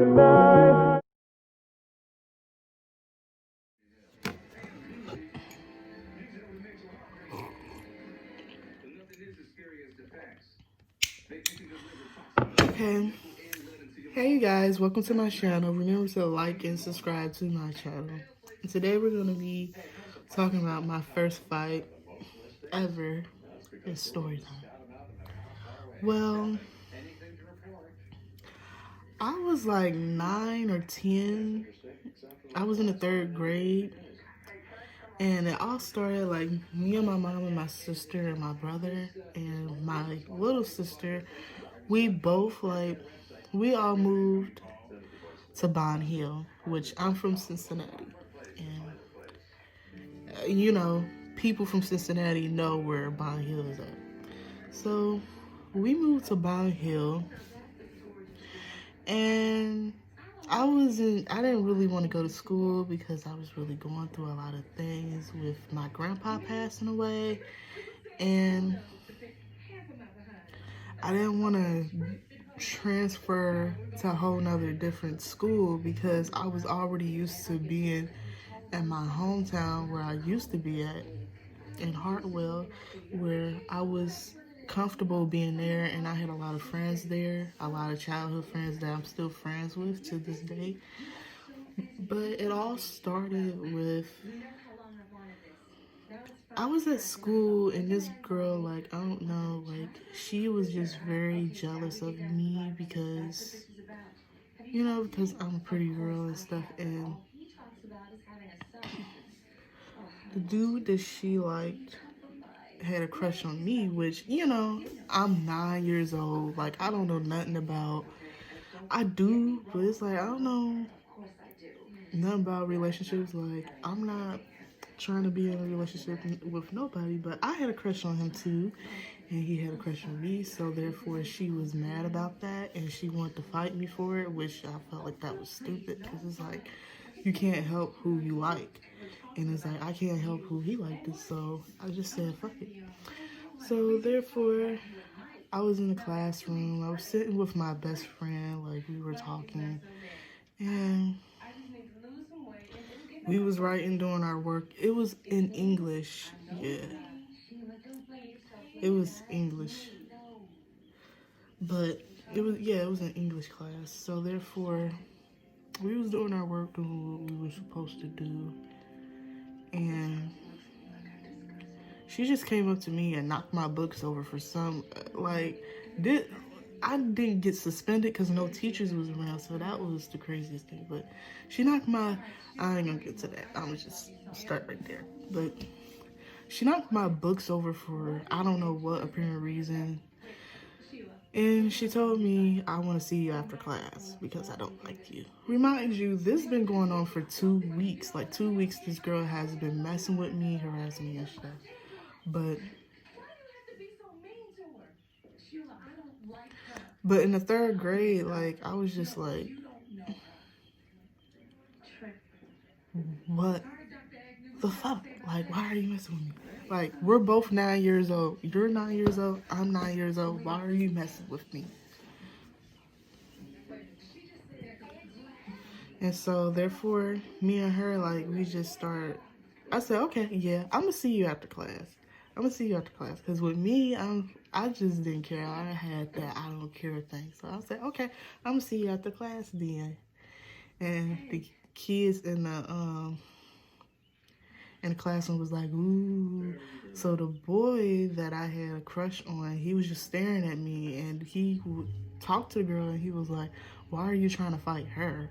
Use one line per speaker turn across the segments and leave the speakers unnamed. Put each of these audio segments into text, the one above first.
tonight. Okay. Hey you guys, welcome to my channel. Remember to like and subscribe to my channel. And today we're going to be talking about my first fight ever in Storytime. Well, I was like 9 or 10. I was in the 3rd grade. And it all started like me and my mom and my sister and my brother and my little sister. We both we all moved to Bond Hill, which I'm from Cincinnati. And, you know, people from Cincinnati know where Bond Hill is at. So we moved to Bond Hill, and I didn't really want to go to school because I was really going through a lot of things with my grandpa passing away. And I didn't want to transfer to a whole nother different school because I was already used to being in my hometown where I used to be at in Hartwell, where I was comfortable being there, and I had a lot of friends there, a lot of childhood friends that I'm still friends with to this day. But it all started with, I was at school and this girl, like, I don't know, like, she was just very jealous of me because, you know, because I'm a pretty girl and stuff. And the dude that she liked had a crush on me, which, you know, I'm 9 years old. Like, I don't know nothing about, I do, but it's like, I don't know nothing about relationships. Like, I'm not trying to be in a relationship with nobody, but I had a crush on him too, and he had a crush on me, so therefore she was mad about that, and she wanted to fight me for it, which I felt like that was stupid, because it's like, you can't help who you like, and it's like, I can't help who he liked, so I just said, fuck it. So therefore, I was in the classroom, I was sitting with my best friend, like, we were talking, and we was writing, doing our work. It was in English, yeah. It was English. But it was an English class. So therefore, we was doing our work, doing what we were supposed to do. And she just came up to me and knocked my books over for some, like, I didn't get suspended because no teachers was around, so that was the craziest thing. But she knocked I ain't gonna get to that. I'm gonna just start right there. But she knocked my books over for I don't know what apparent reason. And she told me, I want to see you after class because I don't like you. Remind you, this has been going on for 2 weeks. Like 2 weeks, this girl has been messing with me, harassing me and stuff. But in the 3rd grade, like, I was just like, what the fuck? Like, why are you messing with me? Like, we're both 9 years old. You're 9 years old. I'm 9 years old. Why are you messing with me? And so, therefore, me and her, like, we just start. I said, okay, yeah, I'm gonna see you after class. I'm gonna see you after class. Because with me, I just didn't care. I had that I don't care thing. So I said, okay, I'm gonna see you after class then. And the kids in the classroom was like, ooh. So the boy that I had a crush on, he was just staring at me, and he would talk to the girl, and he was like, why are you trying to fight her?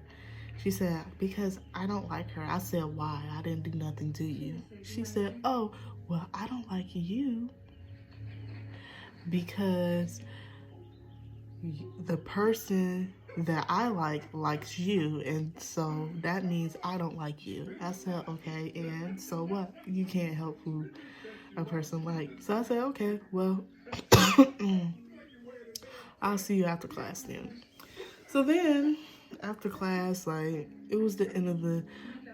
She said, because I don't like her. I said, why? I didn't do nothing to you. She said, oh, well, I don't like you because the person that I like likes you, and so that means I don't like you. I said, okay, and so what? You can't help who a person likes. So I said, okay, well, I'll see you after class then. So then, after class, like, it was the end of the,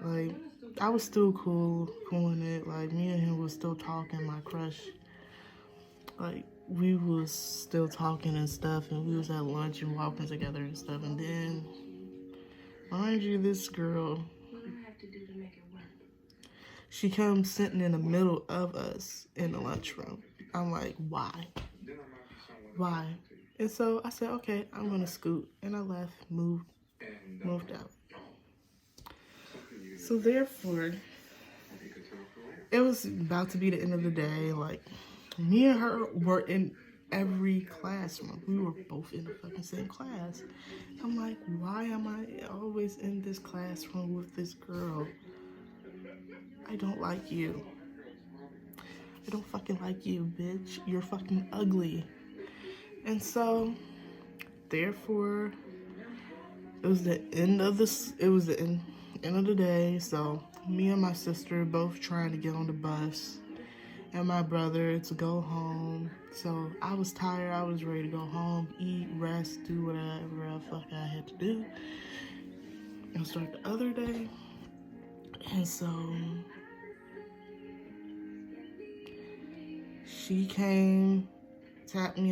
like, I was still cooling it. Like, me and him was still talking, my crush. Like, we was still talking and stuff, and we was at lunch and walking together and stuff. And then mind you, this girl, she comes sitting in the middle of us in the lunchroom. I'm like, why? Why? And so I said, okay, I'm gonna scoot. And I left, moved out. So therefore, it was about to be the end of the day. Like, me and her were in every classroom. We were both in the fucking same class. I'm like, why am I always in this classroom with this girl? I don't like you. I don't fucking like you, bitch. You're fucking ugly. And so, therefore, it was the end of this. It was the end of the day. So me and my sister both trying to get on the bus, and my brother to go home. So I was tired. I was ready to go home, eat, rest, do whatever the fuck I had to do, and start the other day. And so she came, tapped me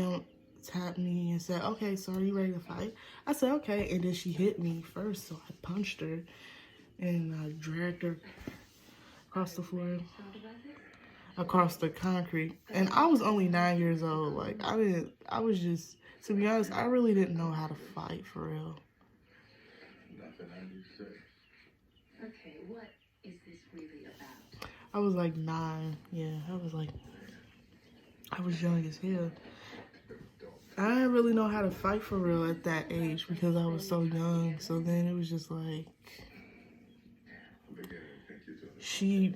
and said, okay, so are you ready to fight? I said, okay. And then she hit me first, so I punched her and I dragged her across the floor, across the concrete. And I was only 9 years old. Like, I was just, to be honest, I really didn't know how to fight for real. Okay, what is this really about? I was like 9. Yeah, I was young as hell. I didn't really know how to fight for real at that age because I was so young. So then it was just like, she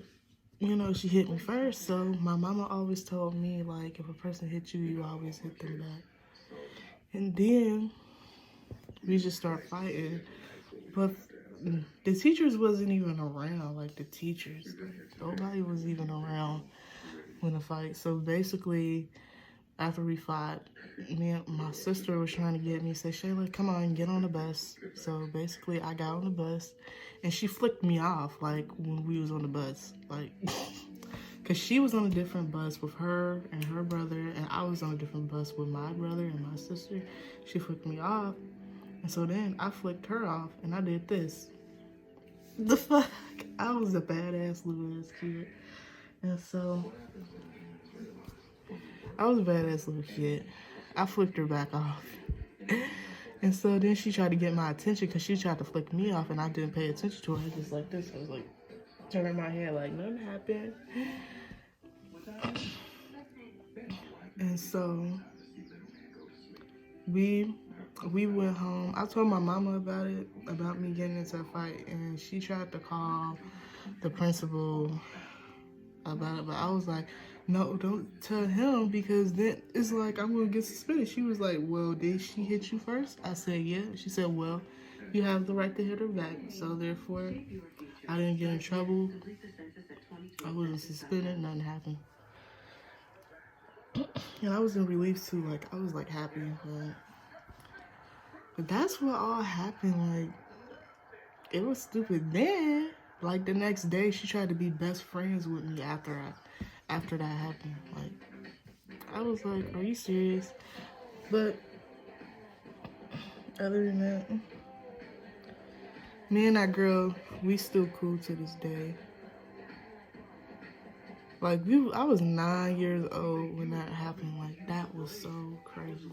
hit me first. So my mama always told me, like, if a person hits you, you always hit them back. And then we just start fighting. But the teachers wasn't even around, like the teachers. Nobody was even around when the fight. So basically, after we fought, my sister was trying to get me, said, Shayla, come on, get on the bus. So basically, I got on the bus, and she flicked me off, like, when we was on the bus. Like, because she was on a different bus with her and her brother, and I was on a different bus with my brother and my sister. She flicked me off, and so then I flicked her off, and I did this. The fuck? I was a badass little ass kid. And so I was a badass little kid. I flicked her back off. And so then she tried to get my attention because she tried to flick me off, and I didn't pay attention to her. I just like this. I was like, turning my head like nothing happened. And so we went home. I told my mama about it, about me getting into a fight, and she tried to call the principal about it, but I was like, no, don't tell him because then it's like I'm gonna get suspended. She was like, well, did she hit you first? I said, yeah. She said, well, you have the right to hit her back, so therefore I didn't get in trouble. I wasn't suspended, nothing happened. And I was in relief too, like I was like happy, but that's what all happened. Like, it was stupid. Then, like the next day, she tried to be best friends with me after that happened. Like, I was like, are you serious? But other than that, me and that girl, we still cool to this day. Like, I was 9 years old when that happened. Like, that was so crazy.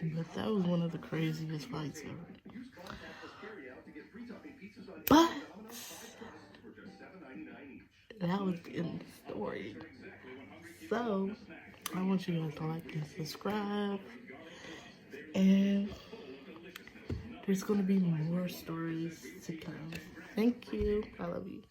But that was one of the craziest fights ever. But that was the end of the story. So I want you guys to like and subscribe. And there's going to be more stories to come. Thank you. I love you.